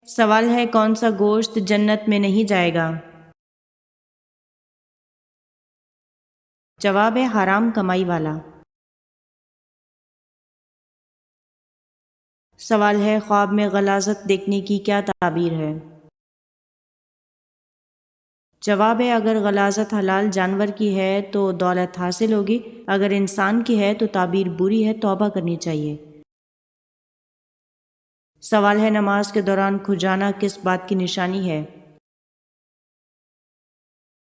سوال ہے کون سا گوشت جنت میں نہیں جائے گا؟ جواب ہے حرام کمائی والا۔ سوال ہے خواب میں غلاظت دیکھنے کی کیا تعبیر ہے؟ جواب ہے اگر غلاظت حلال جانور کی ہے تو دولت حاصل ہوگی، اگر انسان کی ہے تو تعبیر بری ہے، توبہ کرنی چاہیے۔ سوال ہے نماز کے دوران کھجانا کس بات کی نشانی ہے؟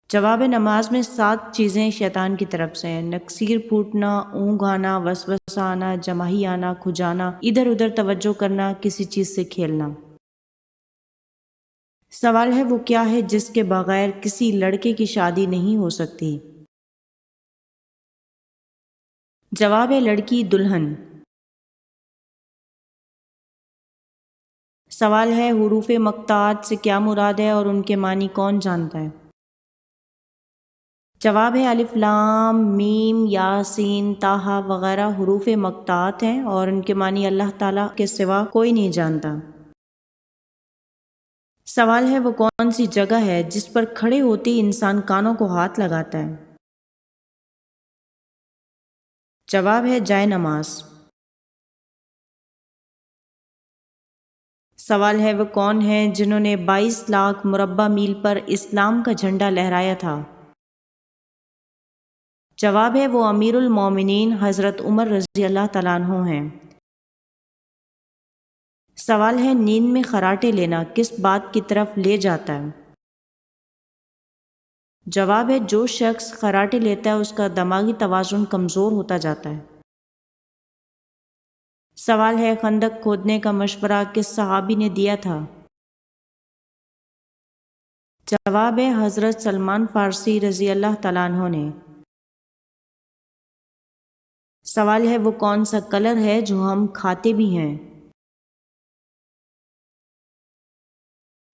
جواب ہے نماز میں 7 چیزیں شیطان کی طرف سے ہیں: نکسیر پھوٹنا، اونگ آنا، وسوسہ آنا، جماہی آنا، کھجانا، ادھر ادھر توجہ کرنا، کسی چیز سے کھیلنا۔ سوال ہے وہ کیا ہے جس کے بغیر کسی لڑکے کی شادی نہیں ہو سکتی؟ جواب ہے لڑکی دلہن۔ سوال ہے حروف مقطعات سے کیا مراد ہے اور ان کے معنی کون جانتا ہے؟ جواب ہے الف لام میم یا سین طٰ وغیرہ حروف مقطعات ہیں اور ان کے معنی اللہ تعالیٰ کے سوا کوئی نہیں جانتا۔ سوال ہے وہ کون سی جگہ ہے جس پر کھڑے ہوتے ہی انسان کانوں کو ہاتھ لگاتا ہے؟ جواب ہے جائے نماز۔ سوال ہے وہ کون ہیں جنہوں نے 22 لاکھ مربع میل پر اسلام کا جھنڈا لہرایا تھا؟ جواب ہے وہ امیر المومنین حضرت عمر رضی اللہ تعالیٰ عنہ ہیں۔ سوال ہے نیند میں خراٹے لینا کس بات کی طرف لے جاتا ہے؟ جواب ہے جو شخص خراٹے لیتا ہے اس کا دماغی توازن کمزور ہوتا جاتا ہے۔ سوال ہے خندق کھودنے کا مشورہ کس صحابی نے دیا تھا؟ جواب ہے حضرت سلمان فارسی رضی اللہ تعالیٰ عنہ نے۔ سوال ہے وہ کون سا کلر ہے جو ہم کھاتے بھی ہیں؟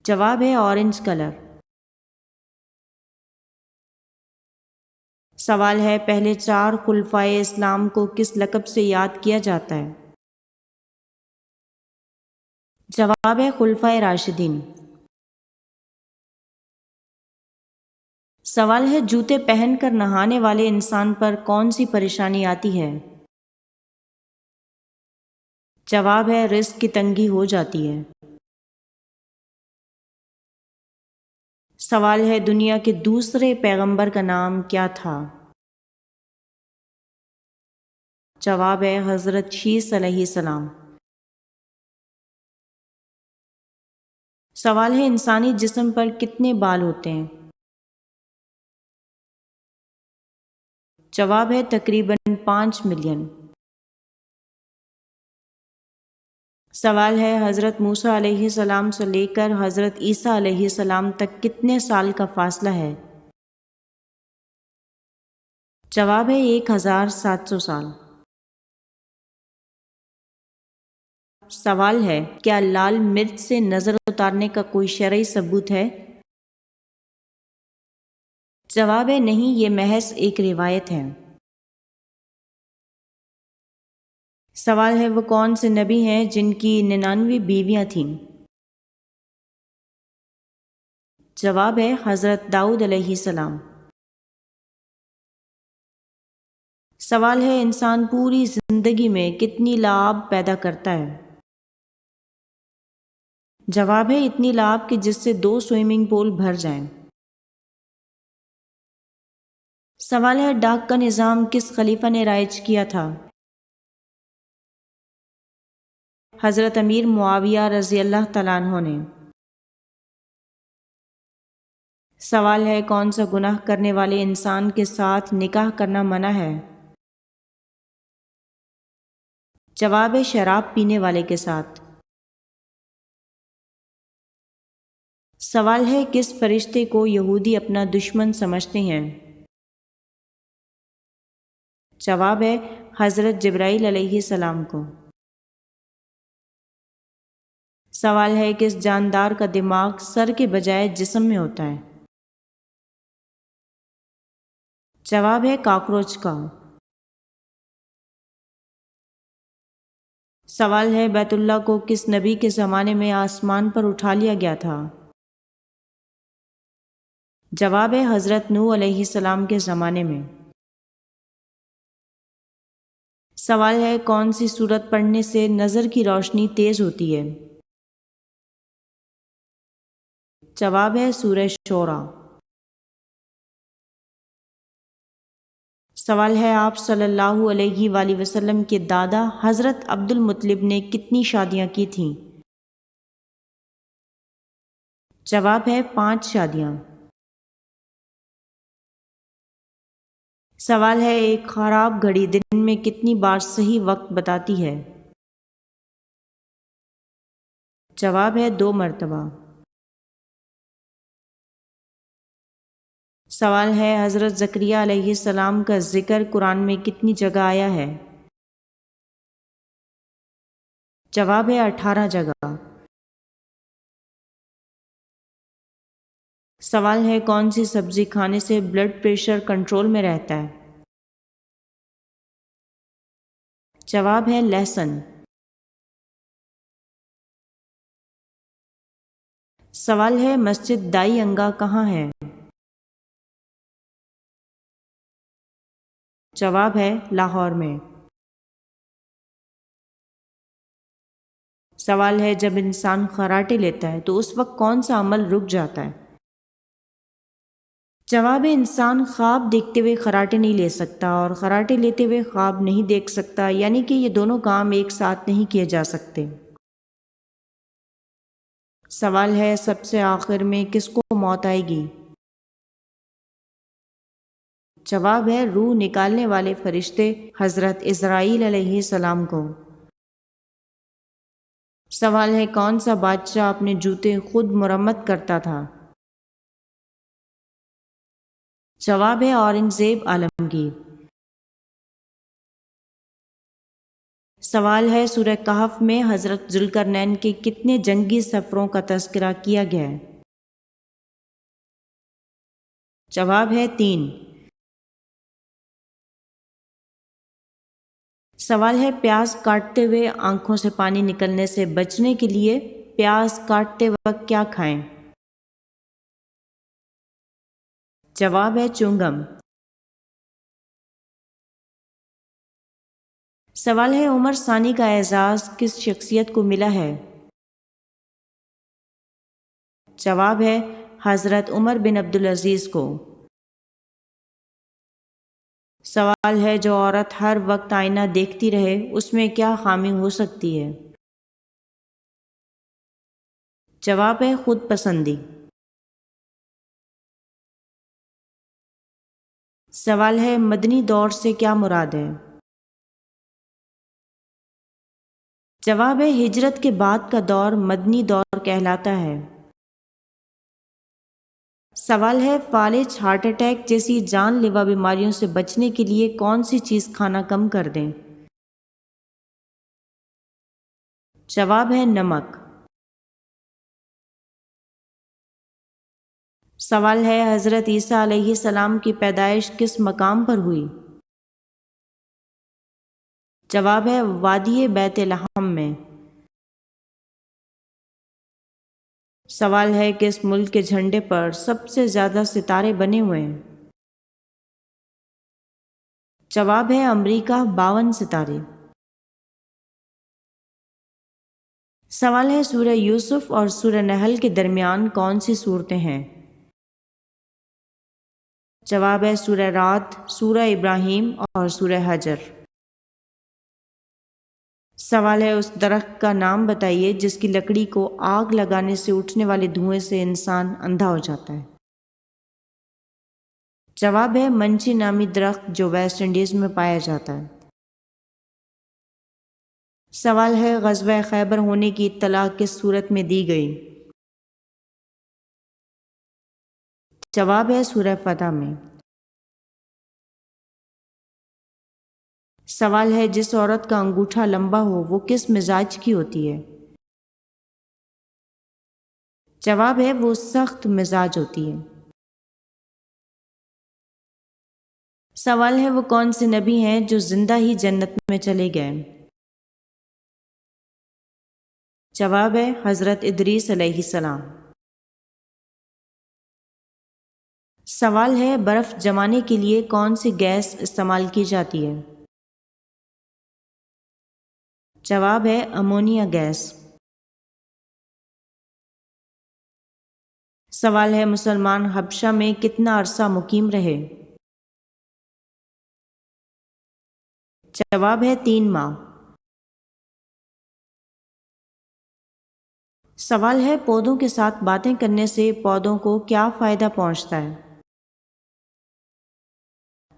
جواب ہے اورنج کلر۔ سوال ہے پہلے 4 خلفائے اسلام کو کس لقب سے یاد کیا جاتا ہے؟ جواب ہے خلفائے راشدین۔ سوال ہے جوتے پہن کر نہانے والے انسان پر کون سی پریشانی آتی ہے؟ جواب ہے رزق کی تنگی ہو جاتی ہے۔ سوال ہے دنیا کے دوسرے پیغمبر کا نام کیا تھا؟ جواب ہے حضرت شیس علیہ السلام۔ سوال ہے انسانی جسم پر کتنے بال ہوتے ہیں؟ جواب ہے تقریباً 5 ملین۔ سوال ہے حضرت موسیٰ علیہ السلام سے لے کر حضرت عیسیٰ علیہ السلام تک کتنے سال کا فاصلہ ہے؟ جواب ہے 1700 سال۔ سوال ہے کیا لال مرچ سے نظر اتارنے کا کوئی شرعی ثبوت ہے؟ جواب ہے نہیں، یہ محض ایک روایت ہے۔ سوال ہے وہ کون سے نبی ہیں جن کی 99 بیویاں تھیں؟ جواب ہے حضرت داؤد علیہ السلام۔ سوال ہے انسان پوری زندگی میں کتنی لعاب پیدا کرتا ہے؟ جواب ہے اتنی لعاب کہ جس سے 2 سوئمنگ پول بھر جائیں۔ سوال ہے ڈاک کا نظام کس خلیفہ نے رائج کیا تھا؟ حضرت امیر معاویہ رضی اللہ تعالیٰ عنہ نے۔ سوال ہے کون سا گناہ کرنے والے انسان کے ساتھ نکاح کرنا منع ہے؟ جواب ہے شراب پینے والے کے ساتھ۔ سوال ہے کس فرشتے کو یہودی اپنا دشمن سمجھتے ہیں؟ جواب ہے حضرت جبرائیل علیہ السلام کو۔ سوال ہے کس جاندار کا دماغ سر کے بجائے جسم میں ہوتا ہے؟ جواب ہے کاکروچ کا۔ سوال ہے بیت اللہ کو کس نبی کے زمانے میں آسمان پر اٹھا لیا گیا تھا؟ جواب ہے حضرت نوح علیہ السلام کے زمانے میں۔ سوال ہے کون سی سورت پڑھنے سے نظر کی روشنی تیز ہوتی ہے؟ جواب ہے سورہ شورى۔ سوال ہے آپ صلی اللہ علیہ وآلہ وسلم کے دادا حضرت عبد المطلب نے کتنی شادیاں کی تھیں؟ جواب ہے 5 شادیاں۔ سوال ہے ایک خراب گھڑی دن میں کتنی بار صحیح وقت بتاتی ہے؟ جواب ہے 2 مرتبہ۔ سوال ہے حضرت زکریا علیہ السلام کا ذکر قرآن میں کتنی جگہ آیا ہے؟ جواب ہے 18 جگہ۔ سوال ہے کون سی سبزی کھانے سے بلڈ پریشر کنٹرول میں رہتا ہے؟ جواب ہے لہسن۔ سوال ہے مسجد دائی انگا کہاں ہے؟ جواب ہے لاہور میں۔ سوال ہے جب انسان خراٹے لیتا ہے تو اس وقت کون سا عمل رک جاتا ہے؟ جواب ہے انسان خواب دیکھتے ہوئے خراٹے نہیں لے سکتا اور خراٹے لیتے ہوئے خواب نہیں دیکھ سکتا، یعنی کہ یہ دونوں کام ایک ساتھ نہیں کیے جا سکتے۔ سوال ہے سب سے آخر میں کس کو موت آئے گی؟ جواب ہے روح نکالنے والے فرشتے حضرت اسرائیل علیہ السلام کو۔ سوال ہے کون سا بادشاہ اپنے جوتے خود مرمت کرتا تھا؟ جواب ہے اورنگزیب عالمگیر۔ سوال ہے سورہ کہف میں حضرت ذوالقرنین کے کتنے جنگی سفروں کا تذکرہ کیا گیا ہے؟ جواب ہے 3۔ سوال ہے پیاز کاٹتے ہوئے آنکھوں سے پانی نکلنے سے بچنے کے لیے پیاز کاٹتے وقت کیا کھائیں؟ جواب ہے چنگم۔ سوال ہے عمر ثانی کا اعزاز کس شخصیت کو ملا ہے؟ جواب ہے حضرت عمر بن عبدالعزیز کو۔ سوال ہے جو عورت ہر وقت آئینہ دیکھتی رہے اس میں کیا خامی ہو سکتی ہے؟ جواب ہے خود پسندی۔ سوال ہے مدنی دور سے کیا مراد ہے؟ جواب ہے ہجرت کے بعد کا دور مدنی دور کہلاتا ہے۔ سوال ہے فالج ہارٹ اٹیک جیسی جان لیوا بیماریوں سے بچنے کے لیے کون سی چیز کھانا کم کر دیں؟ جواب ہے نمک۔ سوال ہے حضرت عیسیٰ علیہ السلام کی پیدائش کس مقام پر ہوئی؟ جواب ہے وادی بیت لحم میں۔ سوال ہے کس ملک کے جھنڈے پر سب سے زیادہ ستارے بنے ہوئے ہیں؟ جواب ہے امریکہ 52 ستارے۔ سوال ہے سورہ یوسف اور سورہ نحل کے درمیان کون سی صورتیں ہیں؟ جواب ہے سورہ رعد، سورہ ابراہیم اور سورہ حجر۔ سوال ہے اس درخت کا نام بتائیے جس کی لکڑی کو آگ لگانے سے اٹھنے والے دھوئیں سے انسان اندھا ہو جاتا ہے۔ جواب ہے منچی نامی درخت جو ویسٹ انڈیز میں پایا جاتا ہے۔ سوال ہے غزوہ خیبر ہونے کی اطلاع کس صورت میں دی گئی؟ جواب ہے سورہ فتح میں۔ سوال ہے جس عورت کا انگوٹھا لمبا ہو وہ کس مزاج کی ہوتی ہے؟ جواب ہے وہ سخت مزاج ہوتی ہے۔ سوال ہے وہ کون سے نبی ہیں جو زندہ ہی جنت میں چلے گئے؟ جواب ہے حضرت ادریس علیہ السلام۔ سوال ہے برف جمانے کے لیے کون سی گیس استعمال کی جاتی ہے؟ جواب ہے امونیا گیس۔ سوال ہے مسلمان حبشہ میں کتنا عرصہ مقیم رہے؟ جواب ہے 3 ماہ۔ سوال ہے پودوں کے ساتھ باتیں کرنے سے پودوں کو کیا فائدہ پہنچتا ہے؟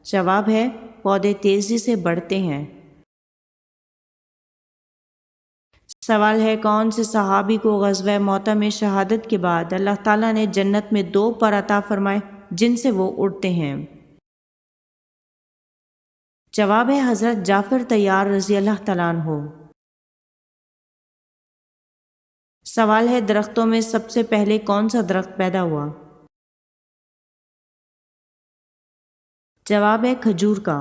جواب ہے پودے تیزی سے بڑھتے ہیں۔ سوال ہے کون سے صحابی کو غزوہ موتہ میں شہادت کے بعد اللہ تعالیٰ نے جنت میں 2 پر عطا فرمائے جن سے وہ اڑتے ہیں؟ جواب ہے حضرت جعفر طیار رضی اللہ تعالیٰ عنہ۔ سوال ہے درختوں میں سب سے پہلے کون سا درخت پیدا ہوا؟ جواب ہے کھجور کا۔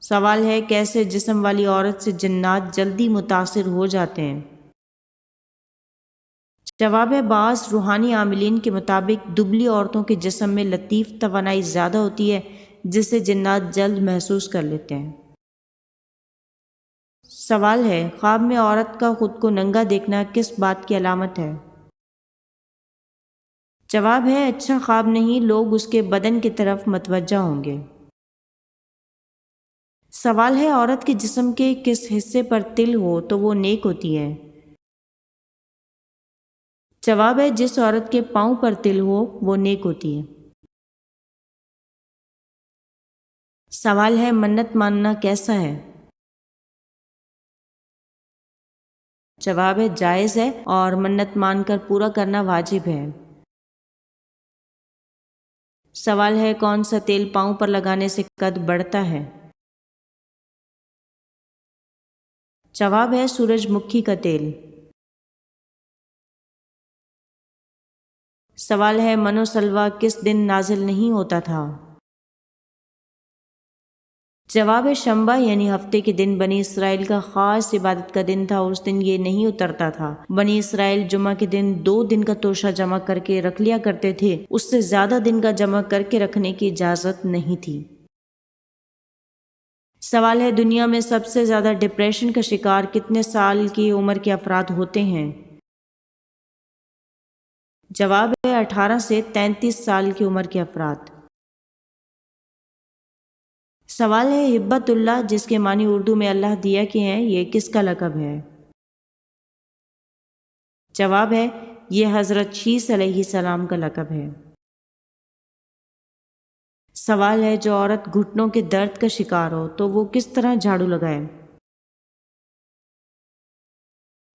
سوال ہے کیسے جسم والی عورت سے جنات جلدی متاثر ہو جاتے ہیں؟ جواب ہے بعض روحانی عاملین کے مطابق دبلی عورتوں کے جسم میں لطیف توانائی زیادہ ہوتی ہے جس سے جنات جلد محسوس کر لیتے ہیں۔ سوال ہے خواب میں عورت کا خود کو ننگا دیکھنا کس بات کی علامت ہے؟ جواب ہے اچھا خواب نہیں، لوگ اس کے بدن کی طرف متوجہ ہوں گے۔ سوال ہے عورت کے جسم کے کس حصے پر تل ہو تو وہ نیک ہوتی ہے؟ جواب ہے جس عورت کے پاؤں پر تل ہو وہ نیک ہوتی ہے۔ سوال ہے منت ماننا کیسا ہے؟ جواب ہے جائز ہے اور منت مان کر پورا کرنا واجب ہے۔ سوال ہے کون سا تیل پاؤں پر لگانے سے قد بڑھتا ہے؟ جواب ہے سورج مکھی کا تیل۔ سوال ہے من و سلوہ کس دن نازل نہیں ہوتا تھا؟ جواب ہے شنبہ یعنی ہفتے کے دن بنی اسرائیل کا خاص عبادت کا دن تھا، اس دن یہ نہیں اترتا تھا۔ بنی اسرائیل جمعہ کے دن 2 دن کا توشہ جمع کر کے رکھ لیا کرتے تھے، اس سے زیادہ دن کا جمع کر کے رکھنے کی اجازت نہیں تھی۔ سوال ہے دنیا میں سب سے زیادہ ڈپریشن کا شکار کتنے سال کی عمر کے افراد ہوتے ہیں؟ جواب ہے 18 سے 33 سال کی عمر کے افراد۔ سوال ہے ہبت اللہ جس کے معنی اردو میں اللہ دیا کے ہیں یہ کس کا لقب ہے؟ جواب ہے یہ حضرت شیس علیہ السلام کا لقب ہے۔ سوال ہے جو عورت گھٹنوں کے درد کا شکار ہو تو وہ کس طرح جھاڑو لگائے؟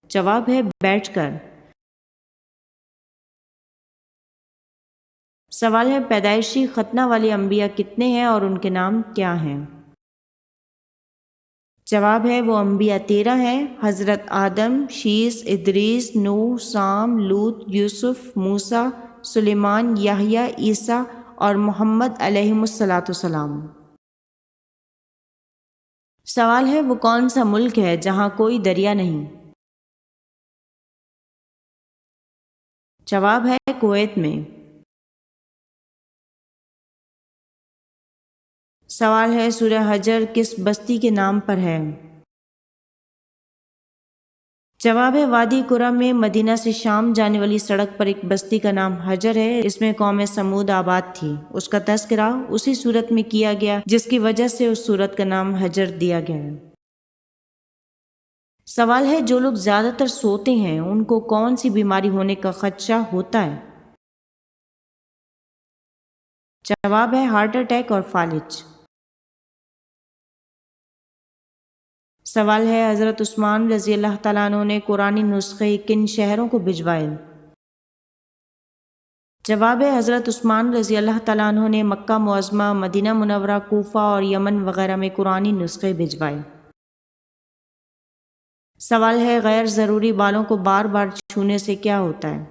جواب ہے بیٹھ کر۔ سوال ہے پیدائشی ختنہ والے انبیاء کتنے ہیں اور ان کے نام کیا ہیں؟ جواب ہے وہ انبیاء 13 ہیں، حضرت آدم، شیس، ادریس، نوح، سام، لوط، یوسف، موسیٰ، سلیمان، یحییٰ، عیسیٰ اور محمد علیہم الصلاۃ والسلام۔ سوال ہے وہ کون سا ملک ہے جہاں کوئی دریا نہیں؟ جواب ہے کویت میں۔ سوال ہے سورہ حجر کس بستی کے نام پر ہے؟ جواب ہے وادی قرا میں مدینہ سے شام جانے والی سڑک پر ایک بستی کا نام حجر ہے، اس میں قوم سمود آباد تھی، اس کا تذکرہ اسی صورت میں کیا گیا جس کی وجہ سے اس صورت کا نام حجر دیا گیا ہے۔ سوال ہے جو لوگ زیادہ تر سوتے ہیں ان کو کون سی بیماری ہونے کا خدشہ ہوتا ہے؟ جواب ہے ہارٹ اٹیک اور فالج۔ سوال ہے حضرت عثمان رضی اللہ تعالیٰ عنہ نے قرآنی نسخے کن شہروں کو بھجوائے؟ جواب ہے حضرت عثمان رضی اللہ تعالیٰ عنہ نے مکہ معظمہ، مدینہ منورہ، کوفہ اور یمن وغیرہ میں قرآنی نسخے بھجوائے۔ سوال ہے غیر ضروری بالوں کو بار بار چھونے سے کیا ہوتا ہے؟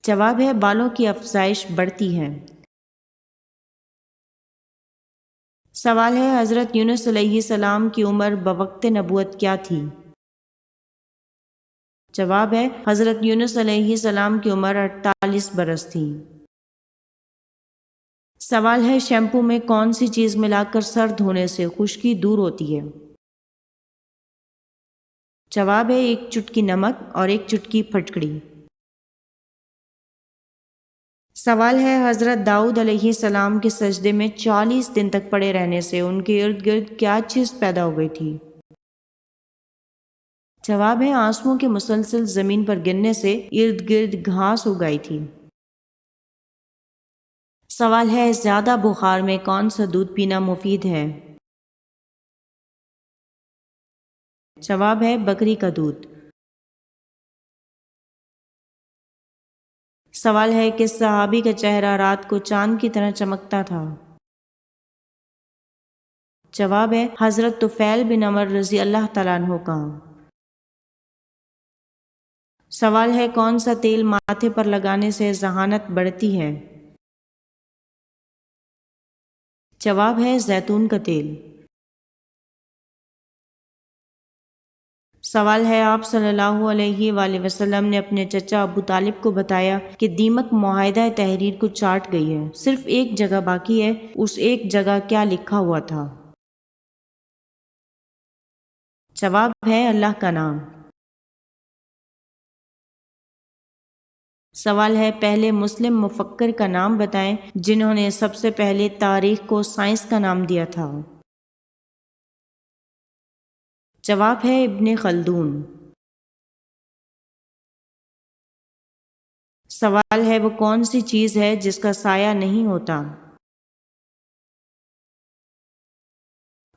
جواب ہے، بالوں کی افزائش بڑھتی ہے۔ سوال ہے حضرت یونس علیہ السلام کی عمر بوقت نبوت کیا تھی؟ جواب ہے حضرت یونس علیہ السلام کی عمر 48 برس تھی۔ سوال ہے شیمپو میں کون سی چیز ملا کر سر دھونے سے خشکی دور ہوتی ہے؟ جواب ہے ایک چٹکی نمک اور ایک چٹکی پھٹکڑی۔ سوال ہے حضرت داؤد علیہ السلام کے سجدے میں 40 دن تک پڑے رہنے سے ان کے ارد گرد کیا چیز پیدا ہو گئی تھی؟ جواب ہے آنسوؤں کے مسلسل زمین پر گرنے سے ارد گرد گھاس اگائی تھی۔ سوال ہے زیادہ بخار میں کون سا دودھ پینا مفید ہے؟ جواب ہے بکری کا دودھ۔ سوال ہے کس صحابی کا چہرہ رات کو چاند کی طرح چمکتا تھا؟ جواب ہے حضرت طفیل بن عمر رضی اللہ تعالیٰ عنہ کا۔ سوال ہے کون سا تیل ماتھے پر لگانے سے ذہانت بڑھتی ہے؟ جواب ہے زیتون کا تیل۔ سوال ہے آپ صلی اللہ علیہ وآلہ وسلم نے اپنے چچا ابو طالب کو بتایا کہ دیمک معاہدہ تحریر کو چاٹ گئی ہے، صرف ایک جگہ باقی ہے، اس ایک جگہ کیا لکھا ہوا تھا؟ جواب ہے اللہ کا نام۔ سوال ہے پہلے مسلم مفکر کا نام بتائیں جنہوں نے سب سے پہلے تاریخ کو سائنس کا نام دیا تھا۔ جواب ہے ابن خلدون۔ سوال ہے وہ کون سی چیز ہے جس کا سایہ نہیں ہوتا؟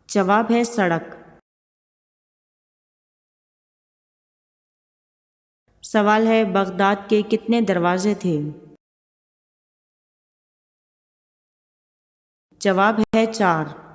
جواب ہے سڑک۔ سوال ہے بغداد کے کتنے دروازے تھے؟ جواب ہے 4۔